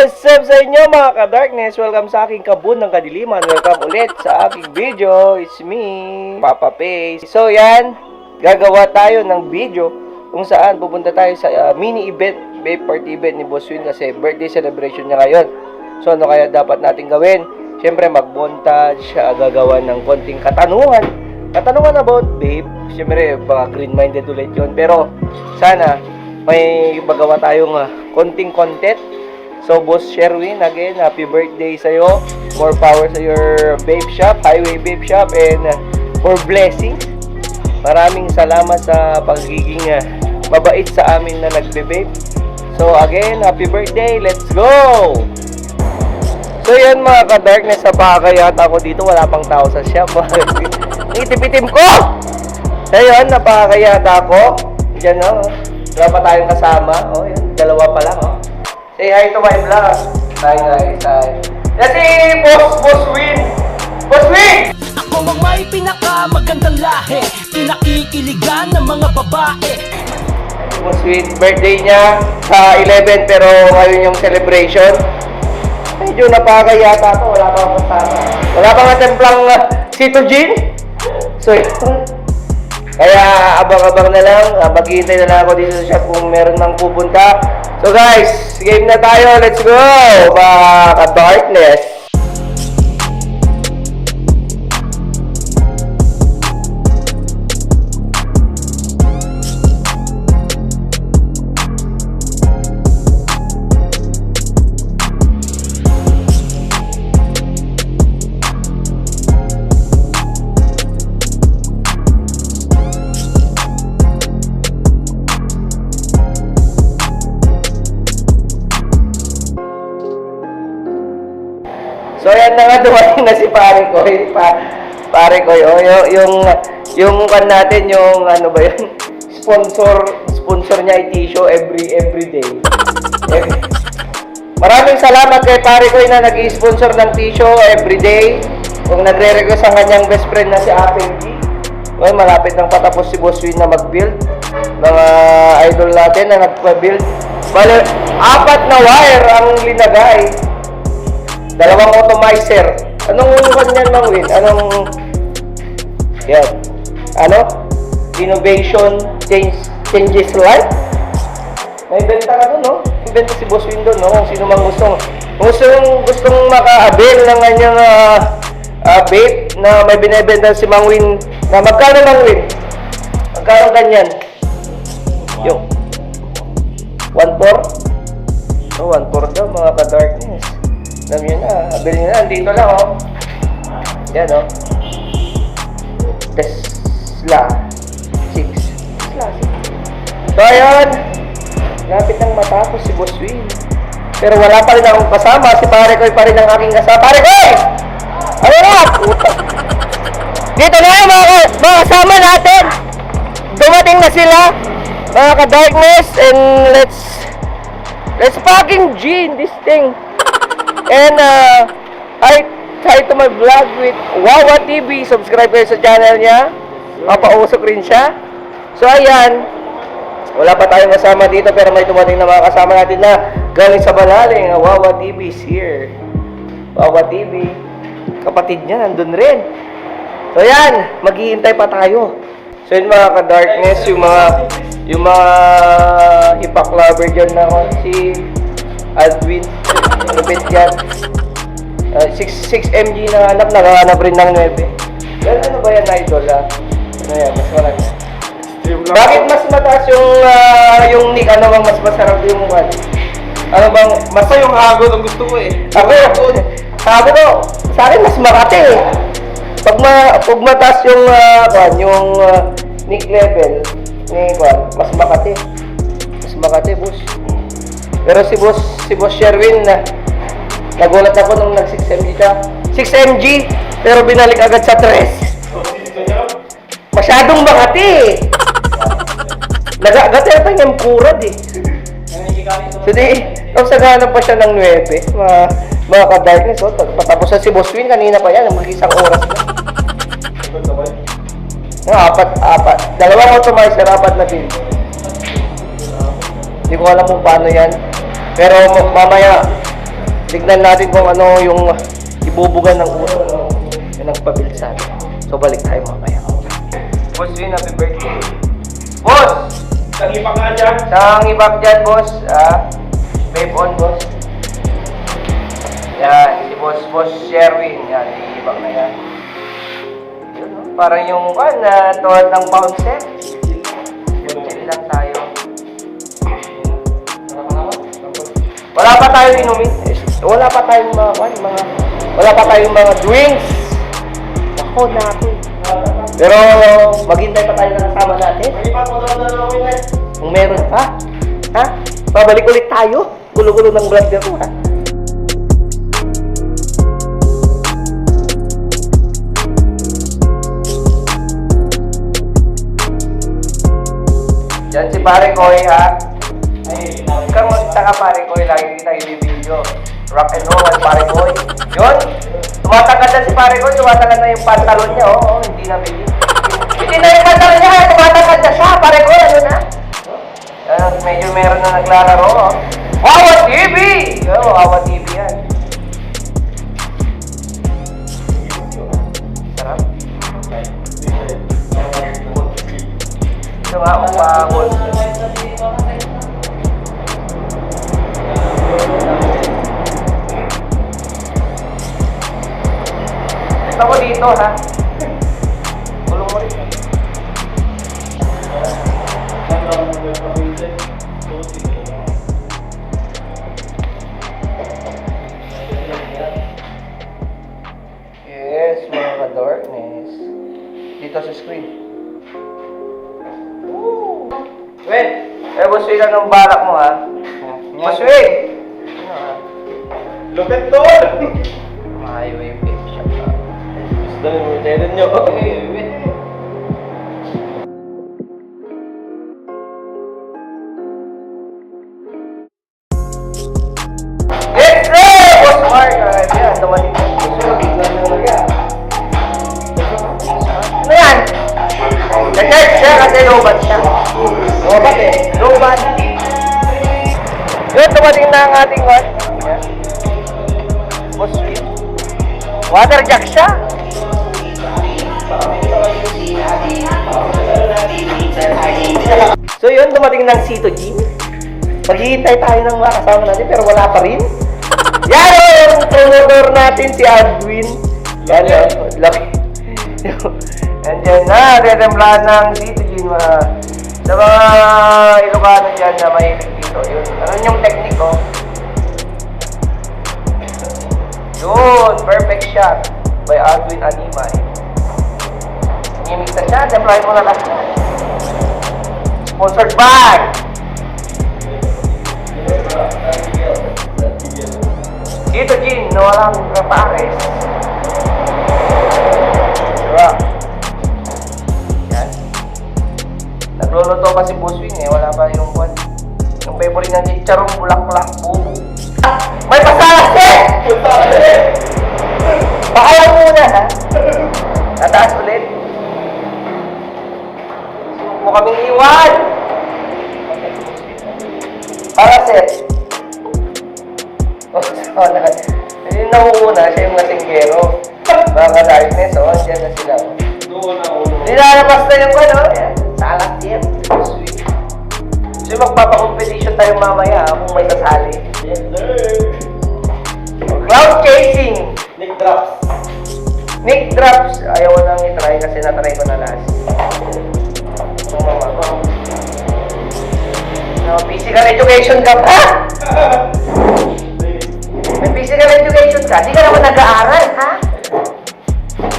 What's up sa inyo mga ka-darkness? Welcome sa aking kabun ng kadiliman. Welcome ulit sa aking video. It's me, Papa Pace. So yan, gagawa tayo ng video kung saan pupunta tayo sa mini event, babe party event ni Boss Win kasi birthday celebration niya ngayon. So ano kaya dapat natin gawin? Siyempre mag-montage, gagawa ng konting katanungan about babe. Siyempre baka green-minded ulit yun. Pero sana may magawa tayong konting content. So, Boss Sherwin, again, happy birthday sa'yo. More power sa your babe shop, Highway Babe Shop, and for blessing. Maraming salamat sa pagiging mabait sa amin na nagbe-babe. So, again, happy birthday. Let's go! So, yan mga ka-darkness, napakayat ako dito. Wala pang tao sa shop. Itip-itim ko! So, yan, napakayat ako. Diyan, no? Wala pa tayong kasama. Oh, yan, dalawa pa lang, oh. Say hi to my vlog. Hi guys, hi. Yan si Boss Win. Boss Win! Ako ang may pinakamagandang lahi, pinakikiligan ng mga babae. Boss Win, birthday niya sa 11 pero ngayon yung celebration. Medyo napakayata to, wala pang kasama. Wala pang templang Citogene. So yun. Kaya abang-abang na lang, maghihintay na lang ako dito sa shop kung meron nang pupunta. So guys, game na tayo. Let's go! Mga ka-darkness. So yan na nga, dumating na si pare ko. Pare ko, yung kan natin, yung ano ba yun? Sponsor niya ay tissue every day. Maraming salamat kay pare ko na nag-i-sponsor ng tissue every day. Kung nagre-request ang kanyang best friend na si Apple G. Well, malapit nang patapos si Boss Win na mag-build. Mga idol natin na nagpa-build. Bale, 4 na wire ang linagay. 2 atomizer. Anong unukan niyan, Mang Win? Anong... Yan. Ano? Innovation changes life? May benta ka doon, no? May benta si Boss Win doon, no? Kung sino mang gustong maka-avail ng kanyang vape na may binibenta si Mang Win. Na magkano, Mang Win? Magkano ganyan? Yung 1.4? So, 1.4 daw, mga ka-darkness. Alam nyo na, bilhin nyo na, dito lang, oh. Yan, oh. Tesla 6. So, ayun. Lapit nang matapos si Boss Win. Pero wala pa rin akong kasama. Si pare ko pa rin ang aking kasama. Pare ko! Ano na? Dito na yung mga kasama natin. Dumating na sila. Mga ka-darkness. And let's fucking G in this thing. And hi to my vlog with Wawa TV. Subscribe kayo sa channel niya. Mapausok rin siya. So ayan, wala pa tayong kasama dito pero may dumating na mga kasama natin na galing sa Banaling. Wawa TV is here. Wawa TV, kapatid niya nandun rin. So ayan, maghihintay pa tayo. So yun mga ka-darkness, yung mga hipak lover dyan na si Aldwin, lupit yan. 6 mg na hanap, nakahanap rin ng 9. Well, ano ba yan, idol? Ano yan, mas marami. Bakit mas mataas yung nick? Ano bang mas masarap yung mukha? Ano bang, basta yung hagot ang gusto ko eh. Ako, sabi ko, sa akin mas makati eh. Pag mataas yung nick level, mas makati. Mas makati, boss. Pero si Boss Sherwin na nagulat ako nung nag 6 mg siya. 6 mg pero binalik agad sa 3. Masyadong makati. Nagagatan pa niyang purad eh. So di, tapos naghanap pa siya ng 9. Mga ka-darkness, oh. Patapos na si Boss Win, kanina pa yan, mag-isang oras na. 4. 2 atomizer, 4 na pin. Hindi ko alam kung paano yan. Pero mamaya, Tignan natin kung ano yung ibubugan ng uso. Yung nagpabuild sa atin. So, balik tayo mamaya. Boss Win, happy birthday. Boss! Isang ipak nga dyan. Isang ibak dyan, boss. Vape on, boss. Yan, si Boss Sherwin. Yan, ibak na yan. Yun, no? Parang yung tuwad ng pound set. Chill lang tayo. Wala pa tayong inumin. Wala pa tayong wala pa tayong mga drinks. Ako na ako. Pero maghintay pa tayo ng kasama natin. Kung meron pa. Ha? Pabalik ulit tayo. Gulo-gulo ng vlogger ko, ha? Yan si Pare Koy, ha? Huwag kang magtaka, Pare Koy. Lagi kita i-video. Rock and roll at Pare Koy. Yun. Tumatangkad na si Pare Koy. Tumatangkad na yung pantalon niya. Oo, hindi na bili. Hindi na yung pantalon niya. Tumatangkad na siya. Pare Koy, ano na? Medyo meron na naglalaro. Oh. Wawa TV! Oo, Wawa TV yan. Sarap. Ito nga, umahon. Ito ko dito, ha? Tulong mo rin. Yes, mga ka-darkness. Dito sa screen. Woo! Wait! Boss Wing, anong balak mo, ha? Boss Wing! Ano, ha? Lupit tol! Highway vape shop, ha? Gusto na yung tenant nyo. Yes, sir! Boss Mark! Yan, dumating na. Ano yan? Nag-charge siya kasi low-bat siya. Low-bat eh. Low-bat. Yun, dumating na ang ating what? Yan. Boss Wing. Water jack siya. So yun, dumating ng Cito G. Maghihintay tayo ng mga kasama natin pero wala pa rin. Yan yung promotor natin, si Adwin. Yan yun, laki. Nandiyan na, retemplahan ng Cito G. Sa mga Ilocano dyan na mahilig dito. Yun, ano yung technique ko? Yun, perfect shot by Adwin Animay. Imix na siya, retemplahan mo na lahat. Sponsored by Cito Gin, na walang kapares. Diba? Yan. Nagluluto pa si Boss Wing eh, wala pa yung kwan. Yung favorite ng chicharong bulak-bulak bubo. May pasalas eh! Pakalang muna, ha? Nataas ulit. Suko kaming iwan! Para set. Hindi na uuna, siya yung lasinggero. Mga ka-darkness, andyan na sila. Nilalabas na yung ano, salak yan. Sweet. So magpapa-competition tayo mamaya kung may sasali. Yes, sir! Cloud chasing! Nick Drops. Nick Drops! Ayaw ko nang itry kasi natry ko na last. Ang mama ko. No, physical education ka pa? May physical education ka? Di ka naman nag-aaral, ha?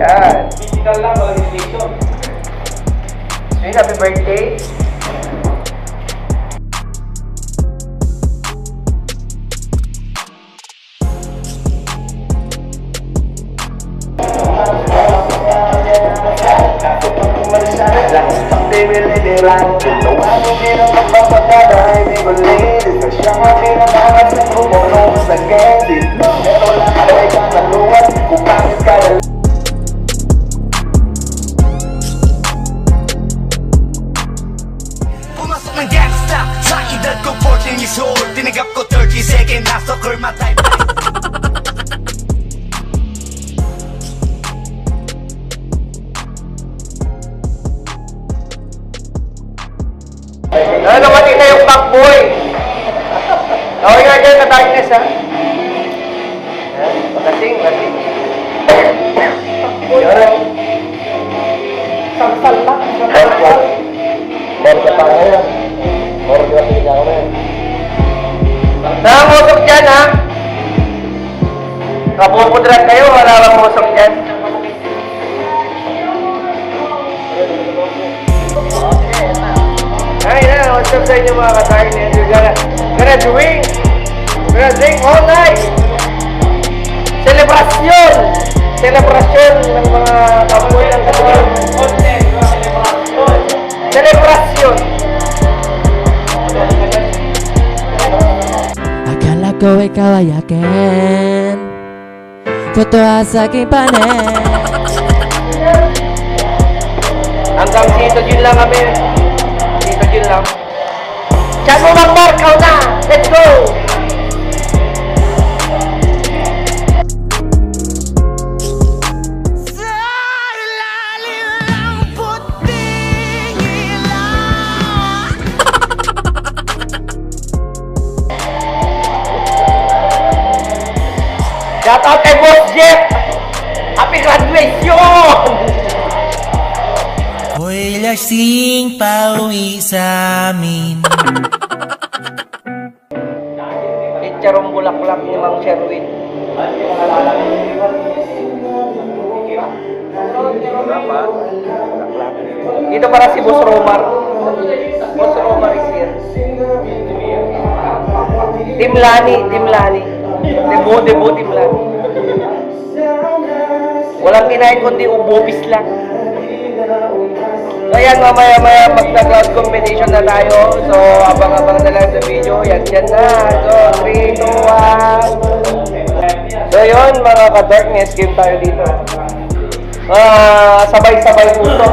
Yan. Physical lang, walang education. Sweet, happy birthday. Pumasok ng gangsta sa edad ko 14 years old. Tinagap ko 30 second na soccer my type. Yes, ha? Lasing. Yun. Sagsal lang. Morga pa kayo. Morga pa kayo. Nakangusok dyan, ha? Kapupudrat kayo, wala kang musok dyan. Ay na, what's up sa inyo mga ka-darkness? We're gonna drink all night! Selebrasyon ng mga kapoy ng kapoy. Selebrasyon! Akala ko ikaw ay akin, totoo sa aking panin. Hanggang Tito Jun lang kami. Tito Jun lang. Diyan mo mag-markaw na! Let's go! Shout out kay Boss Jeff! Happy graduation! Hoy lasing pauwi sa amin. Chicharong bulaklak ni Mang Sherwin. Dito para si Boss Romar. Boss Romar is here. Team Lani. Debo, Team Lani. Walang kinain kundi ubopis lang. So yan, mamaya magta-cloud competition na tayo. So abang-abang na lang sa video. Yan na. So 3, 2, 1. So yun mga ka-darkness, game tayo dito. Sabay-sabay puso.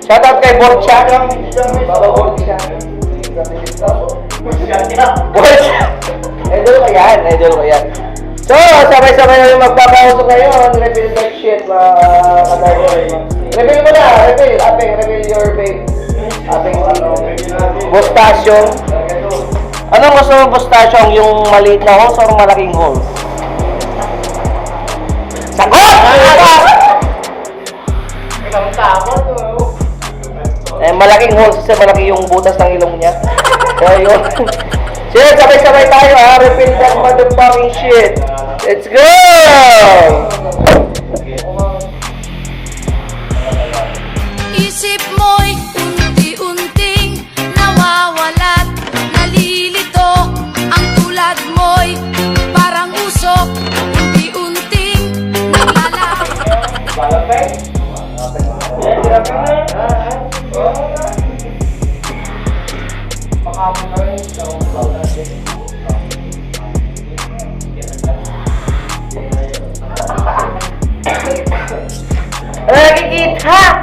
Shoutout kay Borcha. Baba Borcha. Idol ko yan. So, sabay-sabay na yung magpapahusok ngayon. Reveal that shit, mga ka-darkness. Reveal mo na, reveal your babe. Bustachio. Anong gusto mo bustachio? Yung maliit na holes o malaking holes? Sagot! Malaking holes kasi malaki yung butas ng ilong niya. So, yun. Sige, sabay-sabay tayo ha. Repeat that motherfucking shit. Let's go! Isip mo'y unti-unting nawawalat, nalilito. Ang tulad mo'y parang usok, unti-unting naglalaki. Nakikita!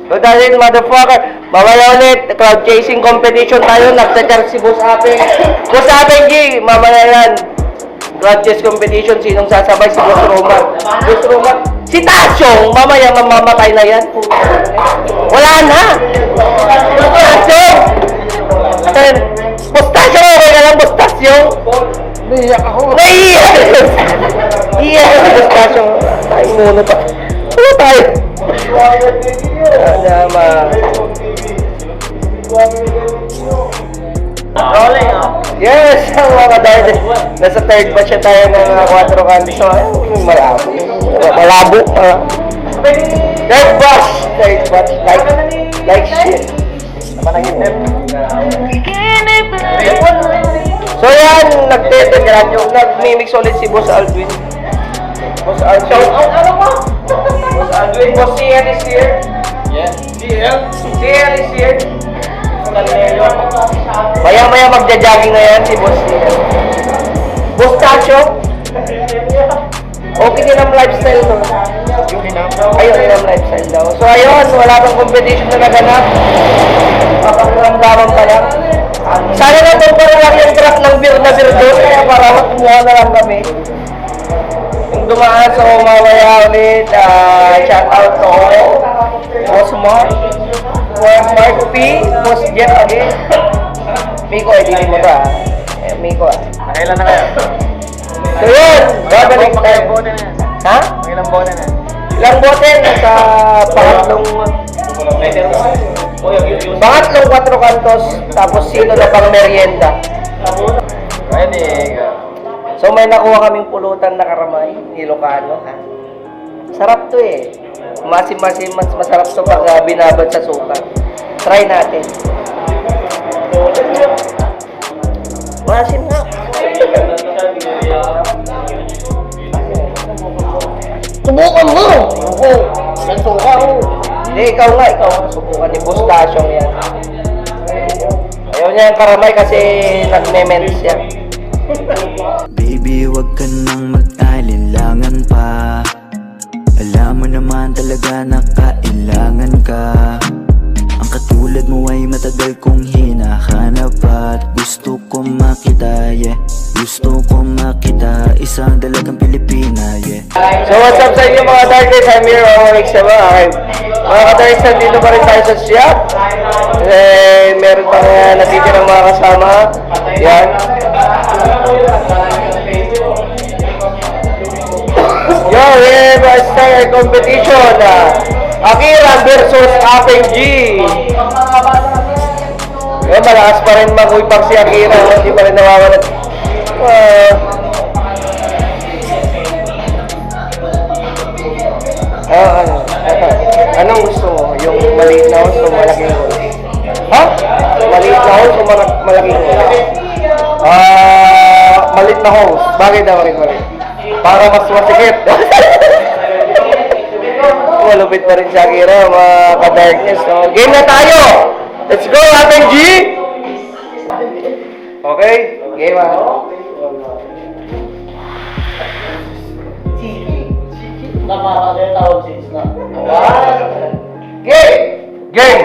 So dahil motherfucker, mamaya ulit, crowd chasing competition tayo, nagsa-charge si Boss Apeng. Boss Apeng G, mamaya yan. Crowd chase competition, sinong sasabay? Si Boss Romar. Boss Romar. Si Tasyong, mamaya mamamatay na yan. Wala na! Boss Tasyong! Boss Tasyong, okay ka lang, Boss Tasyong? Naiiyak ako. Naiiyak! Iiyak ako, Boss Tasyong. Tayo muna pa. Ano tayo? Rolling ah. Yes, mga darkness. Nasa third batch na tayo ng 4 candies. So, malabo. Malabo. Third batch. Like shit. So yan, nag-mimix ulit si Boss Aldwin. Boss Aldwin. Shout out, ano mo? Boss Aldwin. Boss CL is here. Yes. CL is here. Maya-maya magja-jogging na yan si Boss CL. Boss Tacho. Okay din ang lifestyle to. Ayun, yun ang lifestyle daw. So ayun, wala pang competition na naganap. Makakuramdaman pa lang. Sana na itong parang lang yung graph ng beer na beer doon. Kaya para kumuha na lang kami. Yung dumaan sa mamaya ulit, shout out to Boss Mark. Mark P. Post Jet again. Miko, hindi mo to Miko Kailan na kayo? So yun, babalik tayo. Ha? Ilang bote na? Ilang bote na sa pangatlong 4 kantos, tapos sino na pang merienda. Pwede. So may nakuha kaming pulutan na karamay, Ilocano. Sarap to Masim-masim, mas masarap to pag binabad sa suka. Try natin. Masim nga. Subukan mo! Oo. Ang suka ko. Hindi, ikaw nga. Subukan ni Bustasyong yan. Ayaw niya yung karamay kasi nag-mements yan. Baby, wag ka nang mag-alinlangan pa. Alam mo naman talaga na kailangan ka. Ang katulad mo ay matagal kong hinahanap at gusto kong makita, yeah. Gusto kong makita, isang dalagang Pilipina, yeah. So what's up sa inyo mga Darkers? I'm here, Omix Sama. Mga ka-Darkers, nandito pa rin tayo sa shop. Meron pa nga natitirang mga kasama. Yan. Yo, we have a star competition. Akira versus Apeng G. Malakas pa rin mag-uipag si Akira. Hindi pa rin nawawala. Anong gusto mo? Yung maliit na house o malaking house? Ha? Maliit na house o malaking house? Maliit na house. Bakit daw rin maliit? Para mas masikip. Malupit pa rin si Akira, mga ka-darkness. So, game na tayo! Let's go, Apeng G! Okay? Game Game! Game!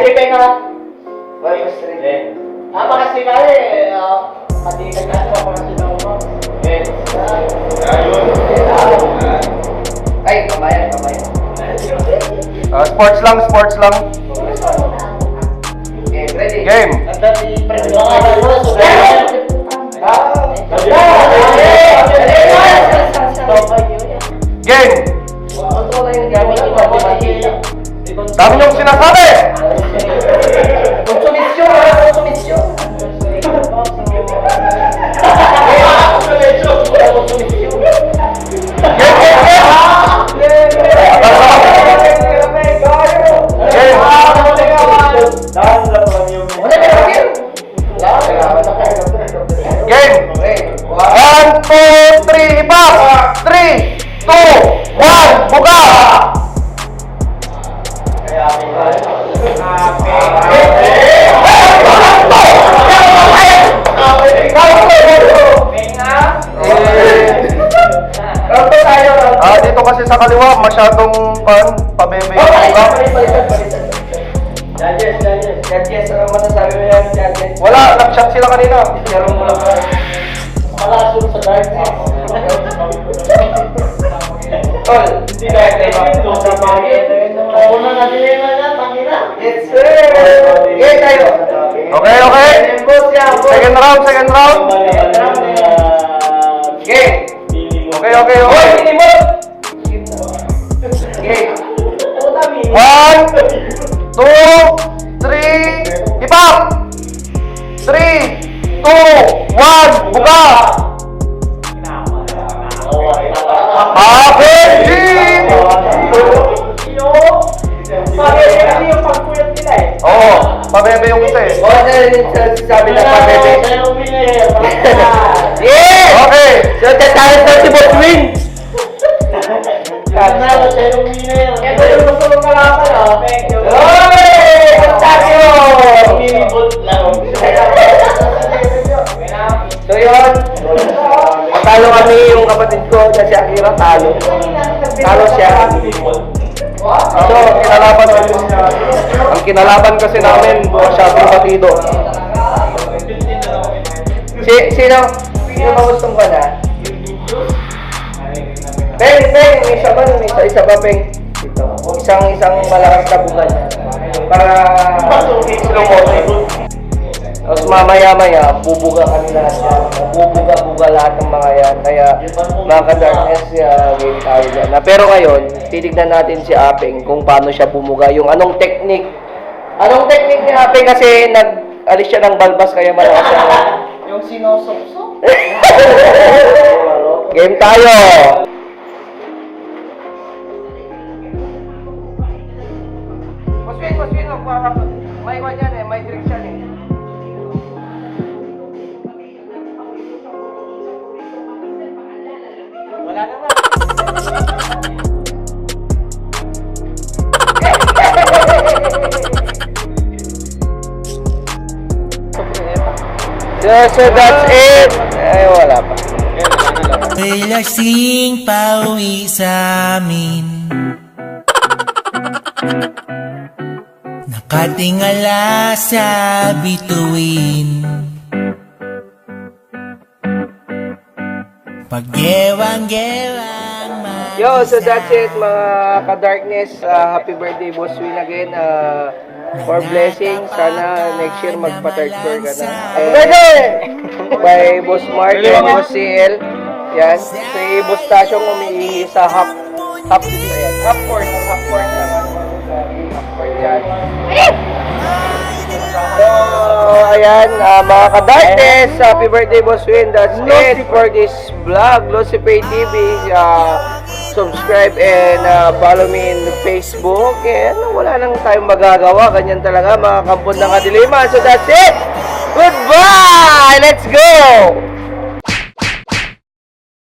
Ay, kamayan. Sports lang. Game, ready? Game! Game! Dami niyong sinasabi! Konsumisyon! Game! 1, 2, 3, ipak! 3, 2, 1, buka! Dito kasi sa kaliwa, masyadong pabebe yung buka. Judges, ano masasabi mo yan, judges? Wala, nag-shot sila kanina. Meron mo lang. Malasong sa darkness. Tol, hindi na ito. Una na nila na, tangina. Yes, sir! Okay, tayo. Okay. Second round. Game. Okay. Hoy, hindi mo! Game. 1, 2, 3, ipak! 3, 2, 1, buka! Apeng G! Oo, pabebe yung isa eh. Oo, sabi na pabebe. Yeah! Okay! So, tayo sa si Boss Win! Ito yung gusto mong kalapan, Oy! Kontakyo! So yun, matalo kami yung kapatid ko na si Akira, talo. Talo siya. So, ang kinalaban kasi namin, masyadong batido. Sino ba gustong ka na? Peng, isa ba, Peng? Isang malakas na bugan. Para slow motion. Tapos mamaya-maya, bubuga kanila yan. Bubuga-buga lahat ng mga yan. Kaya mga ka-darkness, game tayo dyan. Pero ngayon, titignan natin si Apeng kung paano siya bumuga. Yung anong technique. Anong technique ni Apeng kasi nag-alis siya ng balbas kaya malakas siya. Yung sinosok-sok. Game tayo! Maswin, may iwan yan eh, may direction eh. Wala naman. So that's it. Ay, wala pa. May lasing pauwi sa amin, nakatingala sa bituin, paggewang-gewang Yo, so that's it mga ka-darkness. Happy birthday, Boss Win again. For blessing, sana next year magpa-third floor ka na. Happy birthday! By Boss Mark and Boss CL. Yan. Si Boss Tasyong umiihi sa half court yan. So, ayan, mga ka-darkness, happy birthday, Boss Win. That's it for this vlog, Lucifer TV. Subscribe and follow me in Facebook. And wala nang tayong magagawa. Ganyan talaga, mga kampon ng kadiliman. So, that's it. Goodbye! Let's go!